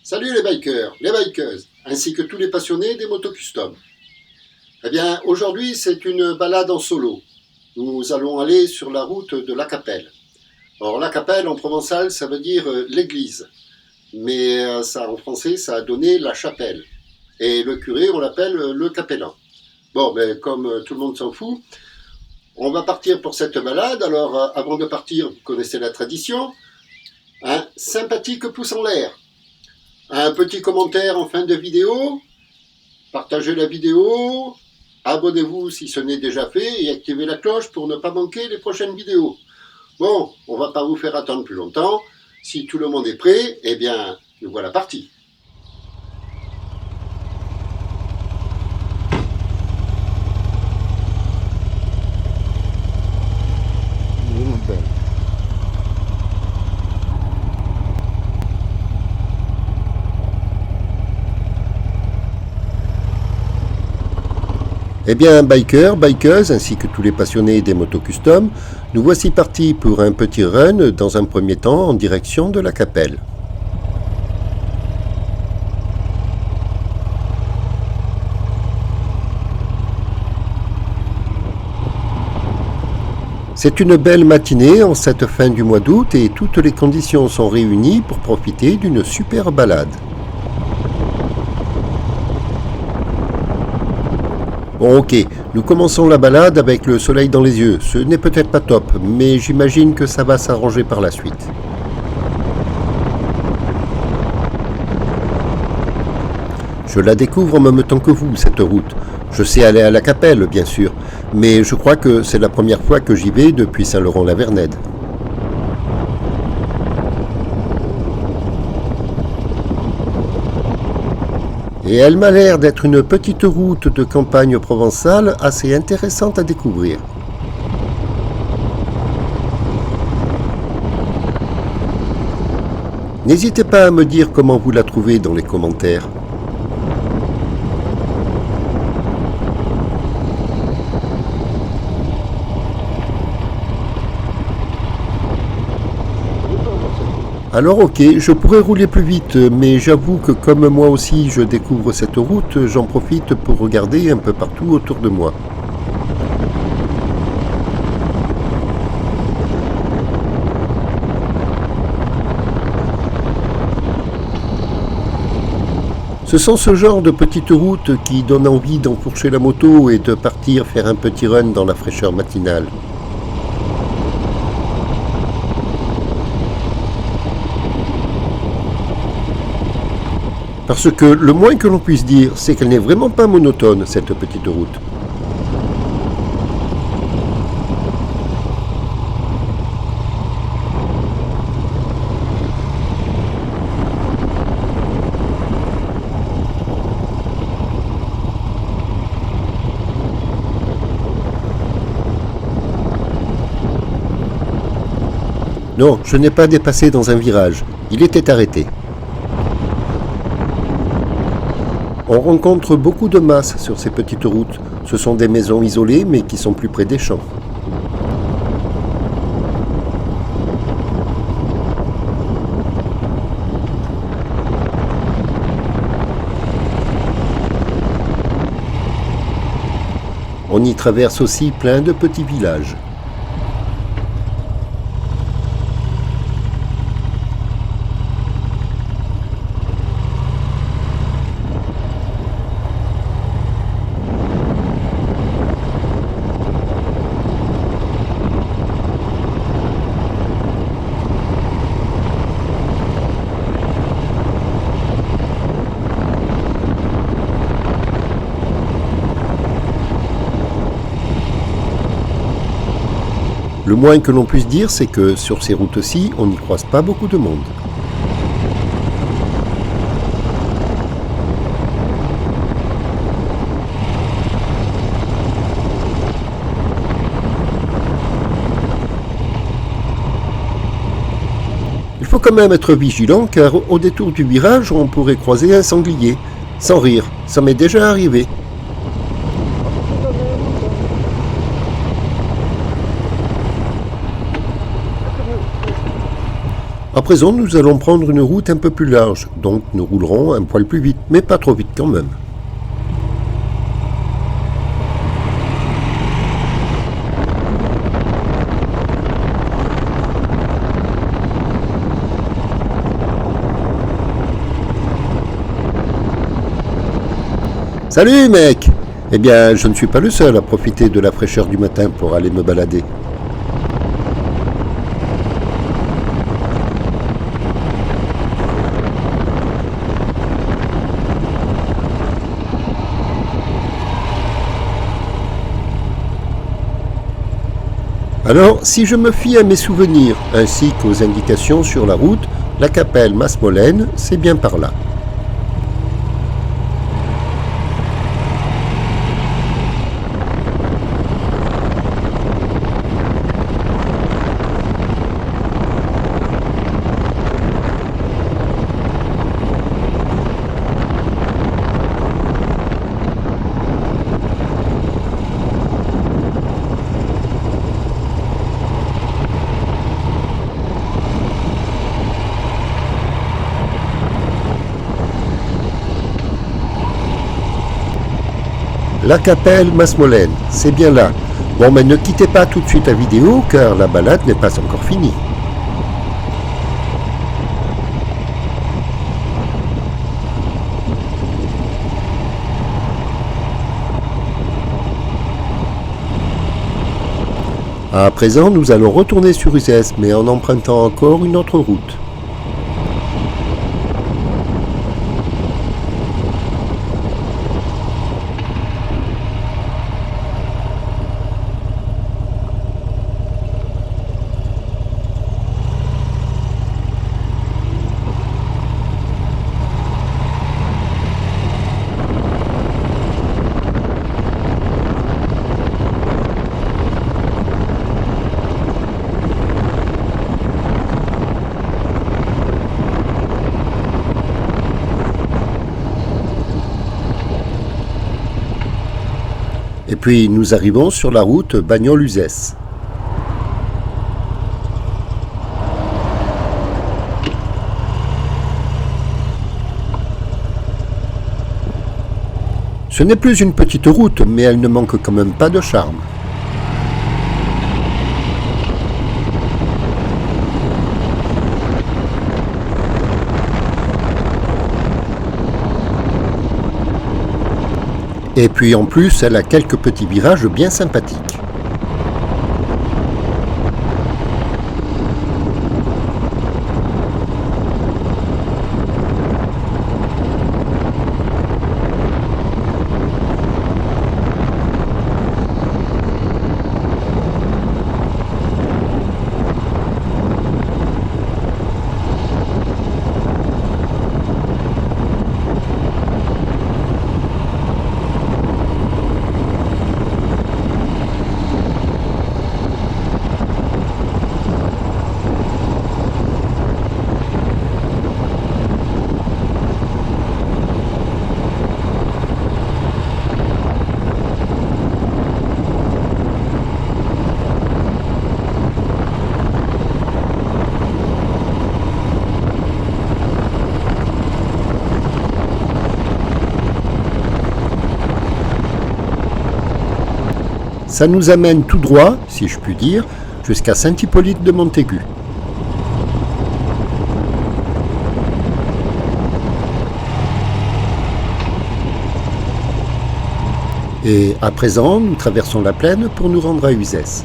Salut les bikers, les bikeuses, ainsi que tous les passionnés des motos custom. Eh bien, aujourd'hui, c'est une balade en solo. Nous allons aller sur la route de La Capelle. Alors, La Capelle, en provençal, ça veut dire l'église. Mais ça, en français, ça a donné la chapelle. Et le curé, on l'appelle le capellan. Bon, mais comme tout le monde s'en fout, on va partir pour cette balade. Alors, avant de partir, vous connaissez la tradition. Un sympathique pouce en l'air. Un petit commentaire en fin de vidéo, partagez la vidéo, abonnez-vous si ce n'est déjà fait et activez la cloche pour ne pas manquer les prochaines vidéos. Bon, on ne va pas vous faire attendre plus longtemps. Si tout le monde est prêt, eh bien, nous voilà partis. Eh bien, bikers, bikeuses, ainsi que tous les passionnés des motos custom, nous voici partis pour un petit run dans un premier temps en direction de La Capelle. C'est une belle matinée en cette fin du mois d'août et toutes les conditions sont réunies pour profiter d'une super balade. Bon, ok, nous commençons la balade avec le soleil dans les yeux. Ce n'est peut-être pas top, mais j'imagine que ça va s'arranger par la suite. Je la découvre en même temps que vous, cette route. Je sais aller à La Capelle, bien sûr, mais je crois que c'est la première fois que j'y vais depuis Saint-Laurent-la-Vernède. Et elle m'a l'air d'être une petite route de campagne provençale assez intéressante à découvrir. N'hésitez pas à me dire comment vous la trouvez dans les commentaires. Alors ok, je pourrais rouler plus vite, mais j'avoue que comme moi aussi je découvre cette route, j'en profite pour regarder un peu partout autour de moi. Ce sont ce genre de petites routes qui donnent envie d'enfourcher la moto et de partir faire un petit run dans la fraîcheur matinale. Parce que le moins que l'on puisse dire, c'est qu'elle n'est vraiment pas monotone, cette petite route. Non, je n'ai pas dépassé dans un virage. Il était arrêté. On rencontre beaucoup de masses sur ces petites routes. Ce sont des maisons isolées mais qui sont plus près des champs. On y traverse aussi plein de petits villages. Le moins que l'on puisse dire, c'est que sur ces routes-ci, on n'y croise pas beaucoup de monde. Il faut quand même être vigilant car au détour du virage, on pourrait croiser un sanglier. Sans rire, ça m'est déjà arrivé. À présent, nous allons prendre une route un peu plus large, donc nous roulerons un poil plus vite, mais pas trop vite quand même. Salut mec! Eh bien, je ne suis pas le seul à profiter de la fraîcheur du matin pour aller me balader. Alors, si je me fie à mes souvenirs ainsi qu'aux indications sur la route, la Capelle Masmolène, c'est bien par là. La Capelle Masmolène, c'est bien là. Bon, mais ne quittez pas tout de suite la vidéo car la balade n'est pas encore finie. À présent, nous allons retourner sur Uzès, mais en empruntant encore une autre route. Et puis nous arrivons sur la route Bagnols-Uzès. Ce n'est plus une petite route, mais elle ne manque quand même pas de charme. Et puis en plus, elle a quelques petits virages bien sympathiques. Ça nous amène tout droit, si je puis dire, jusqu'à Saint-Hippolyte de Montaigu. Et à présent, nous traversons la plaine pour nous rendre à Uzès.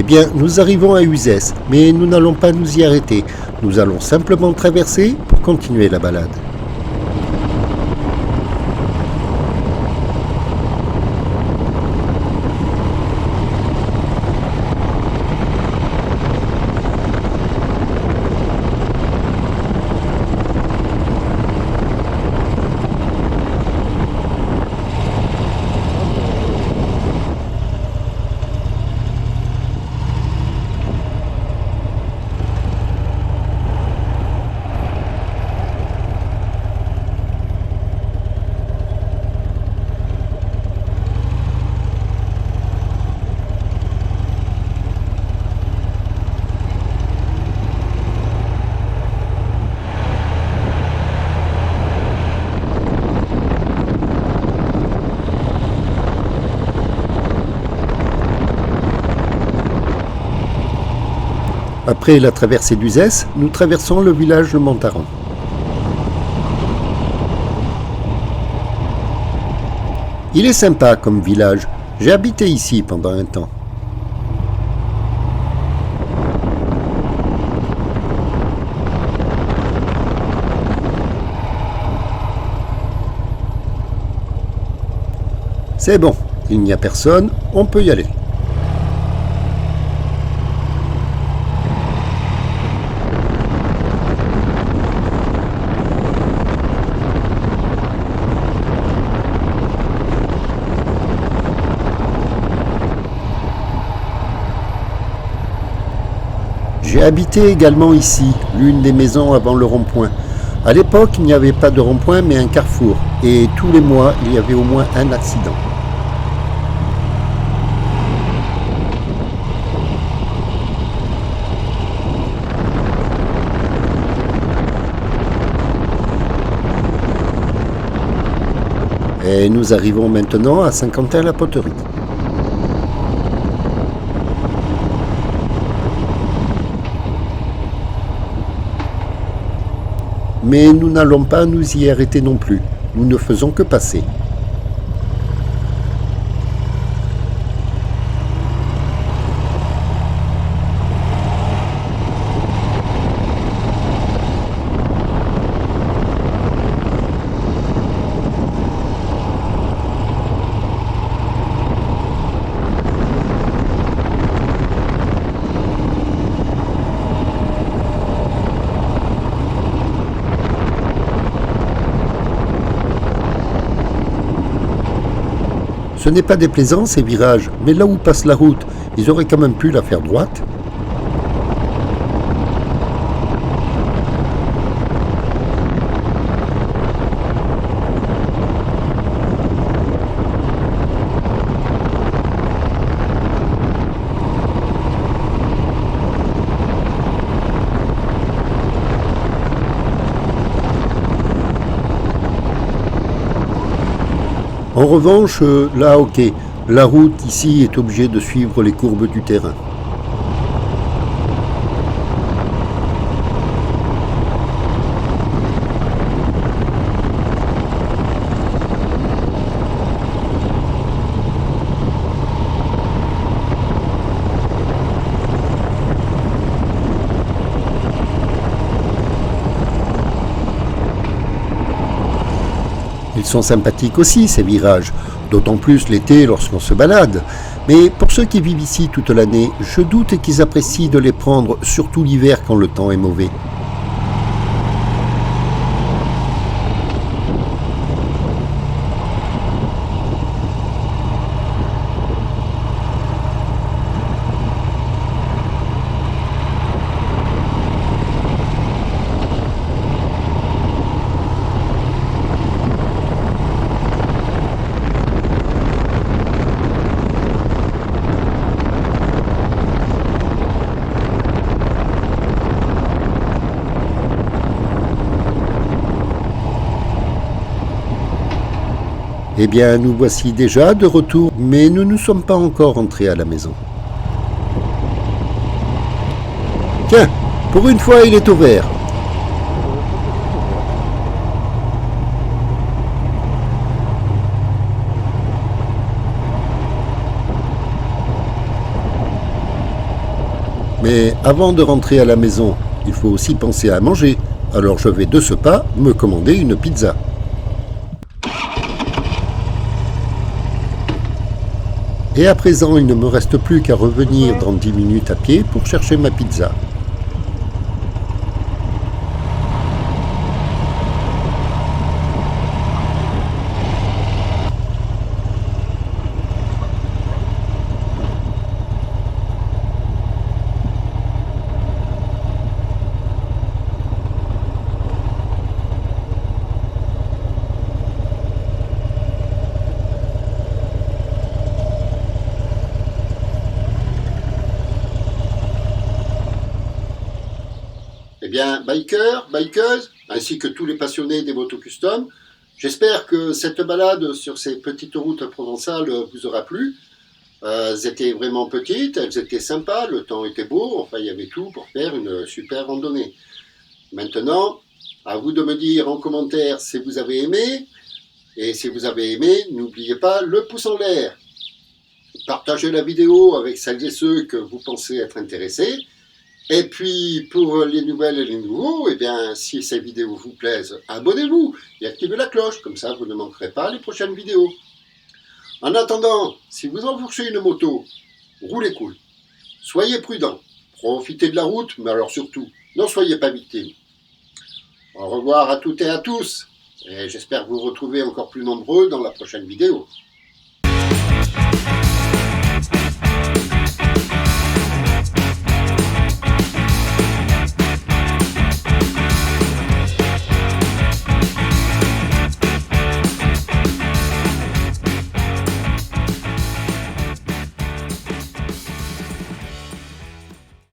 bien, nous arrivons à Uzès, mais nous n'allons pas nous y arrêter. Nous allons simplement traverser pour continuer la balade. Après la traversée d'Uzès, nous traversons le village de Montaran. Il est sympa comme village. J'ai habité ici pendant un temps. C'est bon, il n'y a personne, on peut y aller. J'ai habité également ici, l'une des maisons avant le rond-point. À l'époque, il n'y avait pas de rond-point mais un carrefour, et tous les mois, il y avait au moins un accident. Et nous arrivons maintenant à Saint-Quentin-la-Poterie. Mais nous n'allons pas nous y arrêter non plus. Nous ne faisons que passer. Ce n'est pas déplaisant ces virages, mais là où passe la route, ils auraient quand même pu la faire droite. En revanche, là, ok, la route ici est obligée de suivre les courbes du terrain. Ils sont sympathiques aussi, ces virages, d'autant plus l'été lorsqu'on se balade. Mais pour ceux qui vivent ici toute l'année, je doute qu'ils apprécient de les prendre, surtout l'hiver quand le temps est mauvais. Eh bien, nous voici déjà de retour, mais nous ne sommes pas encore entrés à la maison. Tiens, pour une fois, il est ouvert. Mais avant de rentrer à la maison, il faut aussi penser à manger. Alors je vais de ce pas me commander une pizza. Et à présent, il ne me reste plus qu'à revenir dans 10 minutes à pied pour chercher ma pizza. Eh bien, bikers, bikeuses, ainsi que tous les passionnés des motos custom, j'espère que cette balade sur ces petites routes provençales vous aura plu. Elles étaient vraiment petites, elles étaient sympas, le temps était beau, enfin il y avait tout pour faire une super randonnée. Maintenant, à vous de me dire en commentaire si vous avez aimé, et si vous avez aimé, n'oubliez pas le pouce en l'air. Partagez la vidéo avec celles et ceux que vous pensez être intéressés. Et puis, pour les nouvelles et les nouveaux, eh bien, si ces vidéos vous plaisent, abonnez-vous et activez la cloche, comme ça vous ne manquerez pas les prochaines vidéos. En attendant, si vous enfourchez une moto, roulez cool. Soyez prudents, profitez de la route, mais alors surtout, n'en soyez pas victimes. Au revoir à toutes et à tous, et j'espère vous retrouver encore plus nombreux dans la prochaine vidéo.